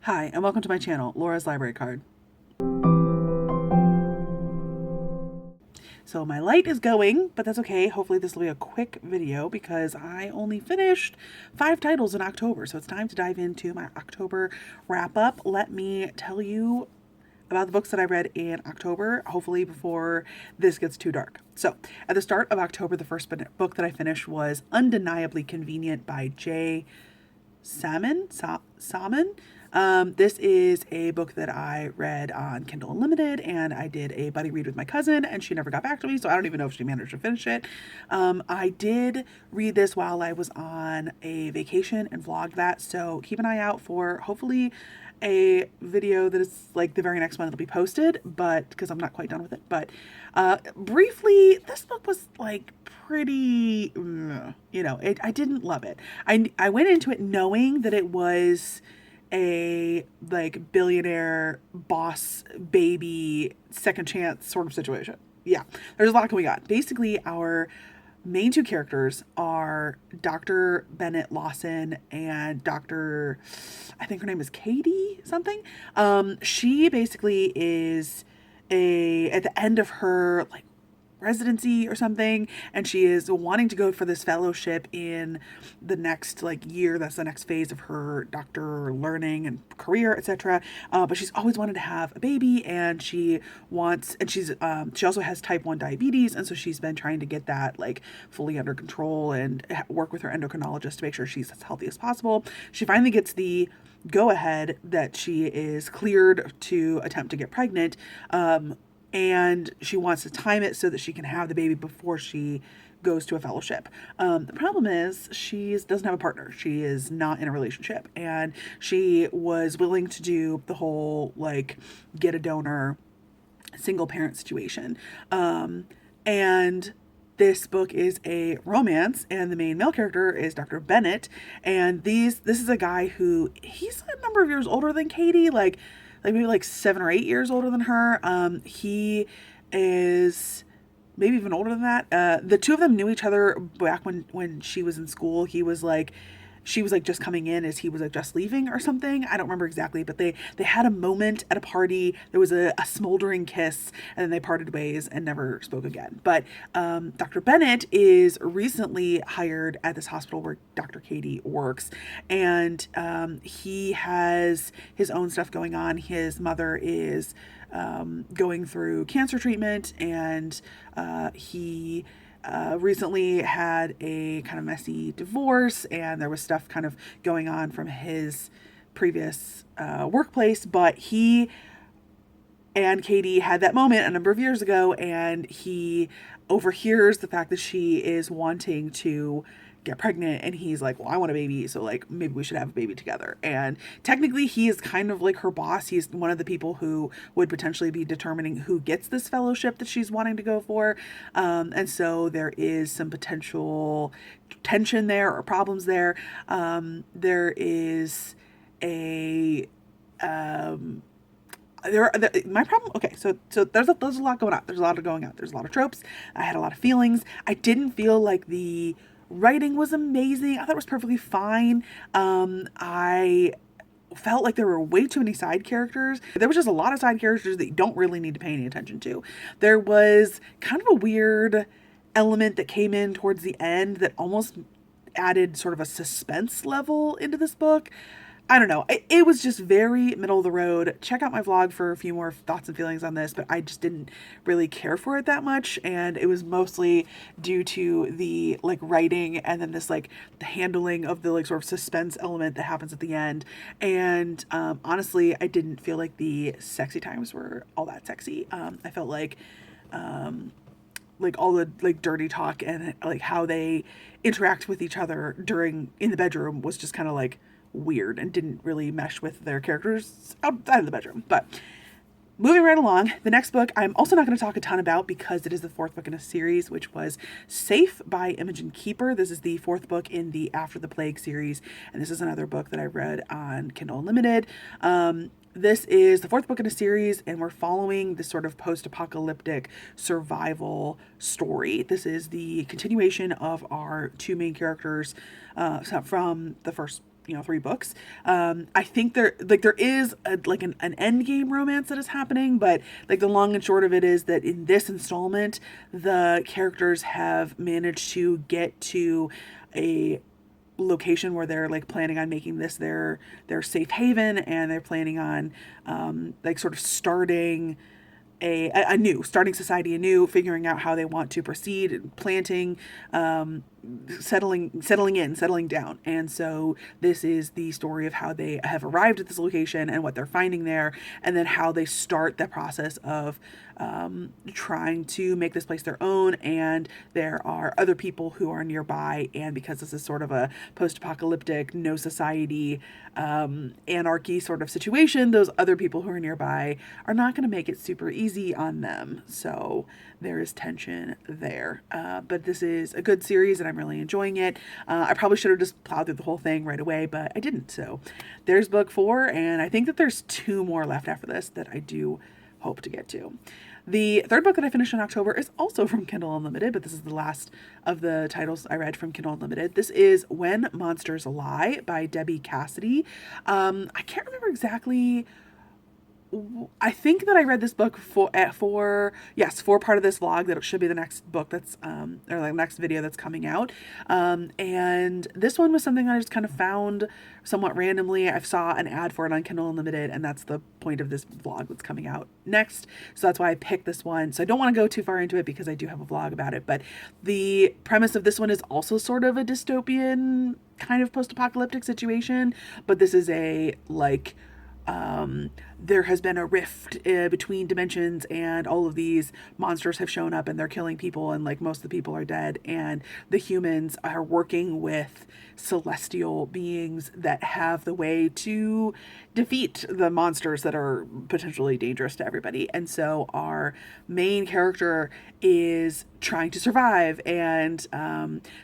Hi, and welcome to my channel, Laura's Library Card. So my light is going, but that's okay. Hopefully this will be a quick video because I only finished 5 titles in October. So it's time to dive into my October wrap up. Let me tell you about the books that I read in October, hopefully before this gets too dark. So at the start of October, the first book that I finished was Undeniably Convenient by Saman. This is a book that I read on Kindle Unlimited, and I did a buddy read with my cousin, and she never got back to me, so I don't even know if she managed to finish it. I did read this while I was on a vacation and vlogged that, so keep an eye out for hopefully a video that is like the very next one that'll be posted, but because I'm not quite done with it. But briefly, this book was like pretty, I didn't love it. I went into it knowing that it was a like billionaire boss baby second chance sort of situation. Yeah, there's a lot going on. Basically, our main two characters are Dr. Bennett Lawson and I think her name is Katie something. She basically is at the end of her like residency or something, and she is wanting to go for this fellowship in the next like year. That's the next phase of her doctor learning and career, etc. But she's always wanted to have a baby, and she also has type 1 diabetes, and so she's been trying to get that like fully under control and work with her endocrinologist to make sure she's as healthy as possible. She finally gets the go ahead that she is cleared to attempt to get pregnant, and she wants to time it so that she can have the baby before she goes to a fellowship. The problem is she doesn't have a partner. She is not in a relationship, and she was willing to do the whole like get a donor single parent situation. And this book is a romance, and the main male character is Dr. Bennett, and this is a guy who he's a number of years older than Katie, like maybe like 7 or 8 years older than her. He is maybe even older than that. The two of them knew each other back when she was in school. She was like just coming in as he was like just leaving or something. I don't remember exactly, but they had a moment at a party. There was a smoldering kiss, and then they parted ways and never spoke again. But Dr. Bennett is recently hired at this hospital where Dr. Katie works, and he has his own stuff going on. His mother is going through cancer treatment, and he recently had a kind of messy divorce, and there was stuff kind of going on from his previous workplace, but he and Katie had that moment a number of years ago, and he overhears the fact that she is wanting to get pregnant, and he's like, well, I want a baby, so like maybe we should have a baby together. And technically he is kind of like her boss. He's one of the people who would potentially be determining who gets this fellowship that she's wanting to go for, and so there is some potential tension there or problems there. There is a my problem. Okay, so there's a lot going on. There's a lot of tropes. I had a lot of feelings. I didn't feel like the writing was amazing. I thought it was perfectly fine. I felt like there were way too many side characters. There was just a lot of side characters that you don't really need to pay any attention to. There was kind of a weird element that came in towards the end that almost added sort of a suspense level into this book. I don't know. It was just very middle of the road. Check out my vlog for a few more thoughts and feelings on this, but I just didn't really care for it that much, and it was mostly due to the like writing and then this like the handling of the like sort of suspense element that happens at the end. And honestly, I didn't feel like the sexy times were all that sexy. I felt like all the like dirty talk and like how they interact with each other in the bedroom was just kind of like weird and didn't really mesh with their characters outside of the bedroom. But moving right along, the next book I'm also not going to talk a ton about because it is the 4th book in a series, which was Safe by Imogen Keeper. This is the 4th book in the After the Plague series, and this is another book that I read on Kindle Unlimited. This is the 4th book in a series, and we're following this sort of post-apocalyptic survival story. This is the continuation of our two main characters from the first 3 books. I think there is an end game romance that is happening, but like the long and short of it is that in this installment, the characters have managed to get to a location where they're like planning on making this their safe haven, and they're planning on like sort of starting society anew, figuring out how they want to proceed, planting, settling down. And so this is the story of how they have arrived at this location and what they're finding there, and then how they start the process of trying to make this place their own. And there are other people who are nearby, and because this is sort of a post-apocalyptic, no society, anarchy sort of situation, those other people who are nearby are not going to make it super easy on them. So there is tension there. But this is a good series, and I'm really enjoying it. I probably should have just plowed through the whole thing right away, but I didn't. So there's book 4, and I think that there's 2 more left after this that I do hope to get to. The third book that I finished in October is also from Kindle Unlimited, but this is the last of the titles I read from Kindle Unlimited. This is When Monsters Lie by Debbie Cassidy. I can't remember exactly. I think that I read this book for part of this vlog that should be the next book that's or the next video that's coming out. And this one was something I just kind of found somewhat randomly. I saw an ad for it on Kindle Unlimited, and that's the point of this vlog that's coming out next. So that's why I picked this one. So I don't want to go too far into it because I do have a vlog about it. But the premise of this one is also sort of a dystopian kind of post-apocalyptic situation. But this is a like there has been a rift between dimensions, and all of these monsters have shown up, and they're killing people, and like most of the people are dead, and the humans are working with celestial beings that have the way to defeat the monsters that are potentially dangerous to everybody. And so our main character is trying to survive, and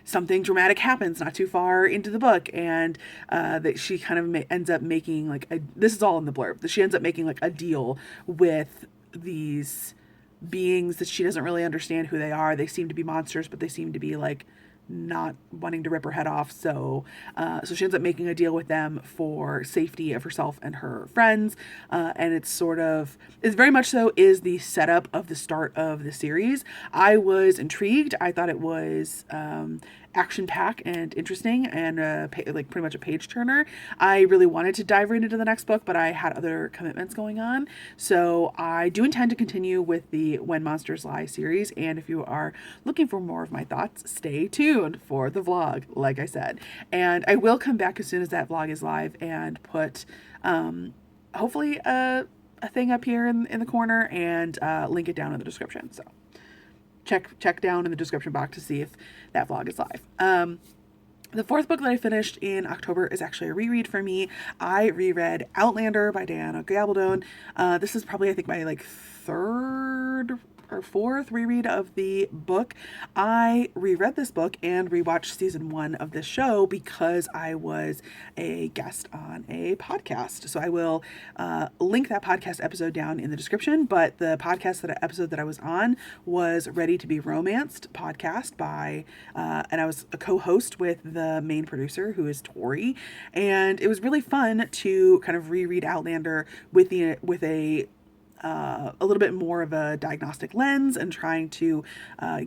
something dramatic happens not too far into the book, and that she kind of ends up making like this is all in the blurb, that she ends up making like a deal with these beings that she doesn't really understand who they are. They seem to be monsters, but they seem to be like not wanting to rip her head off. So she ends up making a deal with them for safety of herself and her friends. And it's very much so is the setup of the start of the series. I was intrigued. I thought it was action-packed and interesting, and like pretty much a page turner. I really wanted to dive right into the next book, but I had other commitments going on. So I do intend to continue with the When Monsters Lie series, and if you are looking for more of my thoughts, stay tuned for the vlog, like I said. And I will come back as soon as that vlog is live and put hopefully a thing up here in the corner, and link it down in the description. So check down in the description box to see if that vlog is live. The fourth book that I finished in October is actually a reread for me. I reread Outlander by Diana Gabaldon. This is probably, I think, my like third or fourth reread of the book. I reread this book and rewatched season 1 of this show because I was a guest on a podcast. So I will link that podcast episode down in the description. But the episode that I was on was Ready to Be Romanced podcast by, and I was a co-host with the main producer, who is Tori. And it was really fun to kind of reread Outlander with a little bit more of a diagnostic lens, and trying to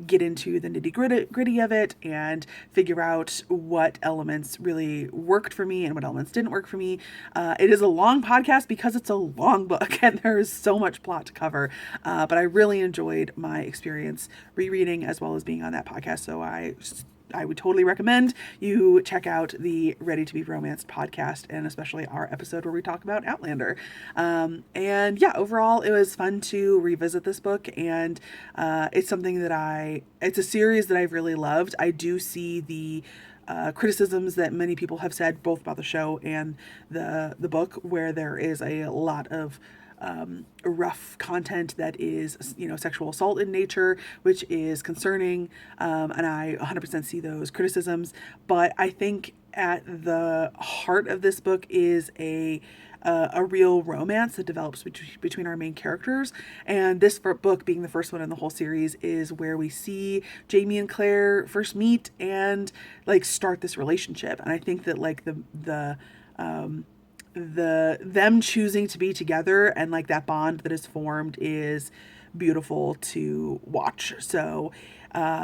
get into the nitty-gritty of it and figure out what elements really worked for me and what elements didn't work for me. It is a long podcast because it's a long book and there is so much plot to cover, but I really enjoyed my experience rereading as well as being on that podcast. So I would totally recommend you check out the Ready to Be Romanced podcast, and especially our episode where we talk about Outlander. And yeah, overall, it was fun to revisit this book, and it's something that it's a series that I've really loved. I do see the criticisms that many people have said both about the show and the book, where there is a lot of rough content that is, you know, sexual assault in nature, which is concerning. And I 100% see those criticisms. But I think at the heart of this book is a real romance that develops between our main characters. And this book, being the first one in the whole series, is where we see Jamie and Claire first meet and like start this relationship. And I think that like the them choosing to be together and like that bond that is formed is beautiful to watch. So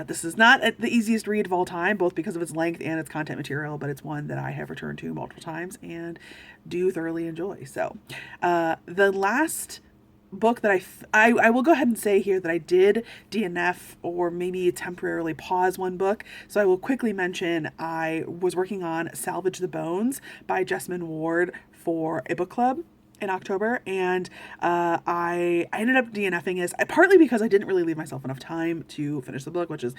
this is not the easiest read of all time, both because of its length and its content material, but it's one that I have returned to multiple times and do thoroughly enjoy. So the last book that I will go ahead and say here that I did DNF or maybe temporarily pause one book. So I will quickly mention I was working on Salvage the Bones by Jesmyn Ward for a book club in October, and I ended up DNFing it partly because I didn't really leave myself enough time to finish the book, which is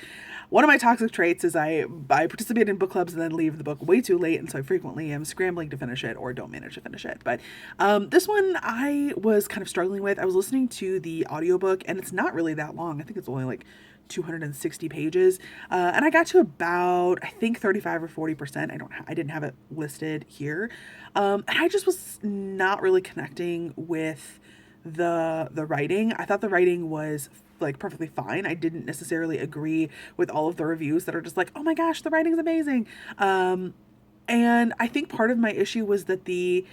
one of my toxic traits. Is I participate in book clubs and then leave the book way too late, and so I frequently am scrambling to finish it or don't manage to finish it. But this one I was kind of struggling with. I was listening to the audiobook, and it's not really that long. I think it's only like 260 pages, and I got to about, I think, 35 or 40%. I didn't have it listed here, and I just was not really connecting with the writing. I thought the writing was like perfectly fine. I didn't necessarily agree with all of the reviews that are just like, oh my gosh, the writing's amazing. And I think part of my issue was that the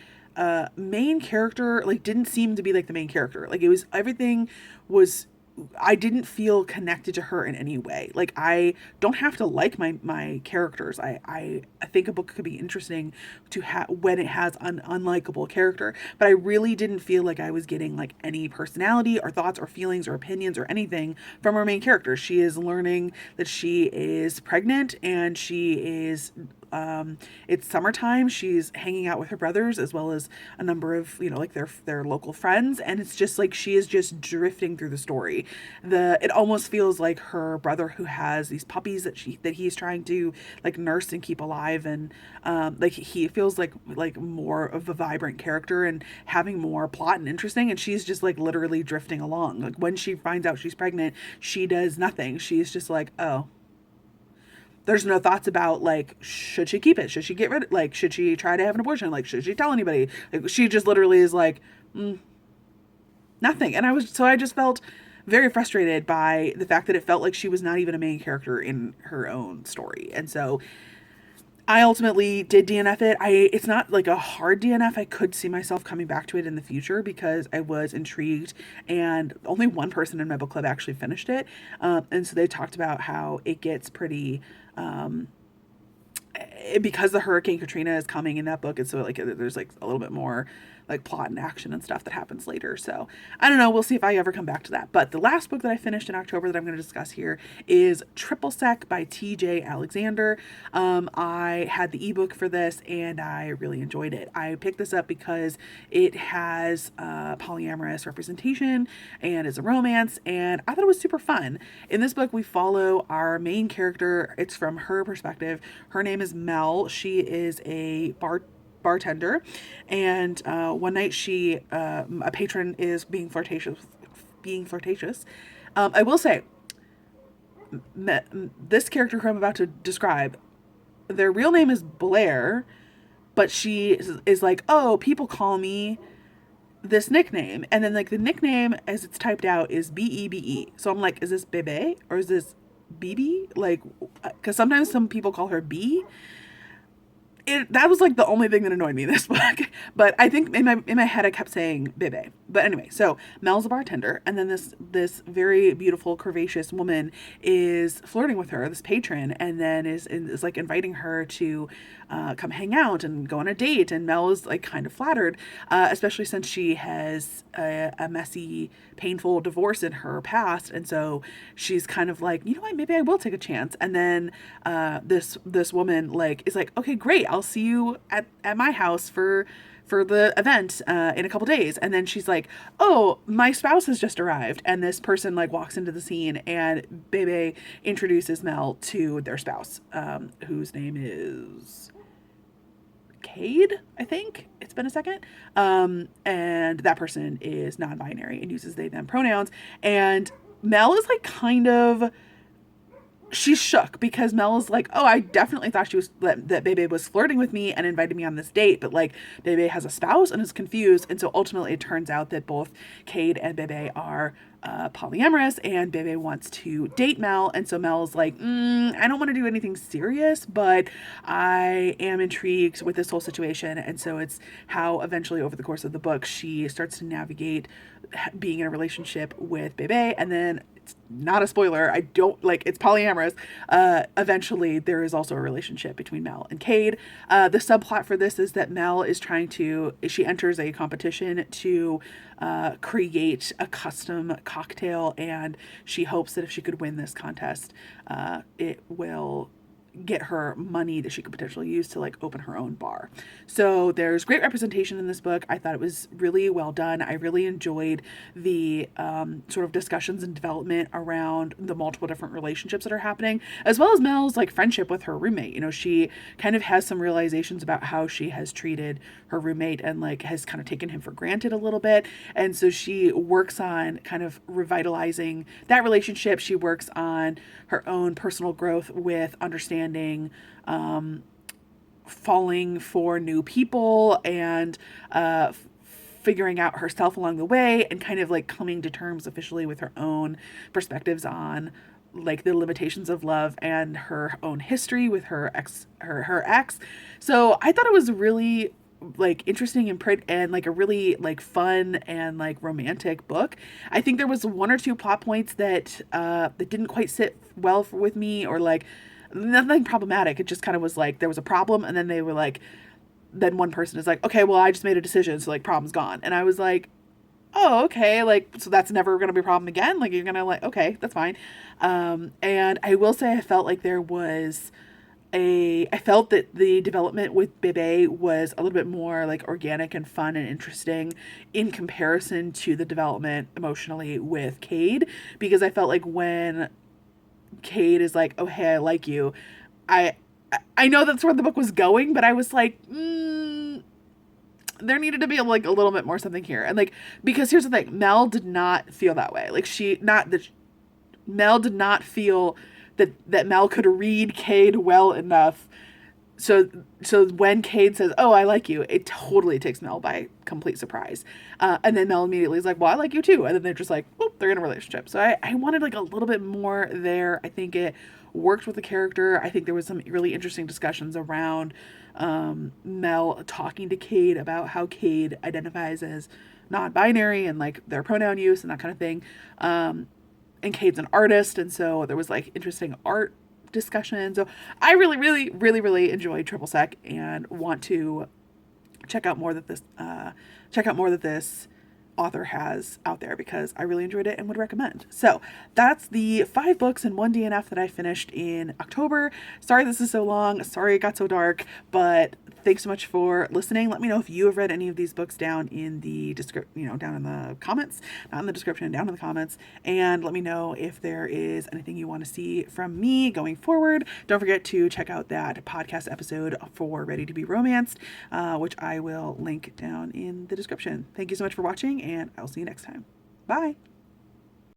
main character like didn't seem to be like the main character. Like it was, everything was, I didn't feel connected to her in any way. Like I don't have to like my characters. I think a book could be interesting to have when it has an unlikable character, but I really didn't feel like I was getting like any personality or thoughts or feelings or opinions or anything from our main character. She is learning that she is pregnant, and she is it's summertime. She's hanging out with her brothers as well as a number of, you know, like their local friends, and it's just like she is just drifting through the story. It almost feels like her brother, who has these puppies that he's trying to like nurse and keep alive, and like he feels like more of a vibrant character and having more plot and interesting, and she's just like literally drifting along. Like when she finds out she's pregnant, she does nothing. She's just like, oh, there's no thoughts about like, should she keep it? Should she get rid of, like, should she try to have an abortion? Like, should she tell anybody? Like, she just literally is like, nothing. And I just felt very frustrated by the fact that it felt like she was not even a main character in her own story. And so I ultimately did DNF it. It's not like a hard DNF. I could see myself coming back to it in the future because I was intrigued, and only one person in my book club actually finished it. And so they talked about how it gets pretty, because the Hurricane Katrina is coming in that book, and so like there's like a little bit more like plot and action and stuff that happens later. So I don't know, we'll see if I ever come back to that. But the last book that I finished in October that I'm going to discuss here is Triple Sec by TJ Alexander. I had the ebook for this and I really enjoyed it. I picked this up because it has polyamorous representation and is a romance, and I thought it was super fun. In this book we follow our main character. It's from her perspective. Her name is Mel. She is a bartender, and one night a patron is being flirtatious. I will say, this character who I'm about to describe, their real name is Blair, but she is like, oh, people call me this nickname, and then like the nickname as it's typed out is Bebe. So I'm like, is this Bebe or is this BB? Like, because sometimes some people call her B. That was like the only thing that annoyed me in this book. But I think in my head I kept saying Bebe. But anyway, so Mel's a bartender, and then this very beautiful, curvaceous woman is flirting with her, this patron, and then is like inviting her to come hang out and go on a date. And Mel is like kind of flattered, especially since she has a messy, painful divorce in her past, and so she's kind of like, you know what, maybe I will take a chance. And then this woman like is like, okay, great, I'll see you at my house for the event in a couple days. And then she's like, oh, my spouse has just arrived. And this person like walks into the scene, and Bebe introduces Mel to their spouse, whose name is Cade, I think. It's been a second. And that person is non-binary and uses they, them pronouns. And Mel is like kind of, she's shook because Mel is like, oh, I definitely thought that Bebe was flirting with me and invited me on this date, but like Bebe has a spouse and is confused. And so ultimately it turns out that both Cade and Bebe are polyamorous, and Bebe wants to date Mel. And so Mel is like, I don't want to do anything serious, but I am intrigued with this whole situation. And so it's how eventually over the course of the book, she starts to navigate being in a relationship with Bebe. And then, not a spoiler, I don't like, it's polyamorous. Eventually there is also a relationship between Mel and Cade. The subplot for this is that Mel is she enters a competition to create a custom cocktail, and she hopes that if she could win this contest, it will get her money that she could potentially use to like open her own bar. So there's great representation in this book. I thought it was really well done. I really enjoyed the sort of discussions and development around the multiple different relationships that are happening, as well as Mel's like friendship with her roommate. You know, she kind of has some realizations about how she has treated her roommate and like has kind of taken him for granted a little bit. And so she works on kind of revitalizing that relationship. She works on her own personal growth with understanding falling for new people and figuring out herself along the way, and kind of like coming to terms officially with her own perspectives on like the limitations of love and her own history with her ex. So I thought it was really like interesting and like a really like fun and like romantic book. I think there was one or two plot points that that didn't quite sit well with me, or like nothing problematic. It just kind of was like there was a problem, and then they were like, then one person is like, okay, well, I just made a decision, so like problem's gone. And I was like, oh, okay, like, so that's never gonna be a problem again? Like, you're gonna like, okay, that's fine. And I will say I felt like I felt that the development with Bebe was a little bit more like organic and fun and interesting in comparison to the development emotionally with Cade, because I felt like when Cade is like, oh, hey, I like you, I know that's where the book was going, but I was like, there needed to be like a little bit more something here. And like, because here's the thing, Mel did not feel that way. Like Mel did not feel that Mel could read Cade well enough. So when Cade says, oh, I like you, it totally takes Mel by complete surprise. And then Mel immediately is like, well, I like you too. And then they're just like, oh, they're in a relationship. So I wanted like a little bit more there. I think it worked with the character. I think there was some really interesting discussions around Mel talking to Cade about how Cade identifies as non-binary and like their pronoun use and that kind of thing. And Cade's an artist, and so there was like interesting art discussion. So I really, really, really, really enjoyed Triple Sec and want to check out more that this author has out there, because I really enjoyed it and would recommend. So that's the 5 books and 1 DNF that I finished in October. Sorry this is so long. Sorry it got so dark, but thanks so much for listening. Let me know if you have read any of these books down in the down in the comments, not in the description, down in the comments. And let me know if there is anything you want to see from me going forward. Don't forget to check out that podcast episode for Ready to Be Romanced, which I will link down in the description. Thank you so much for watching, and I'll see you next time. Bye.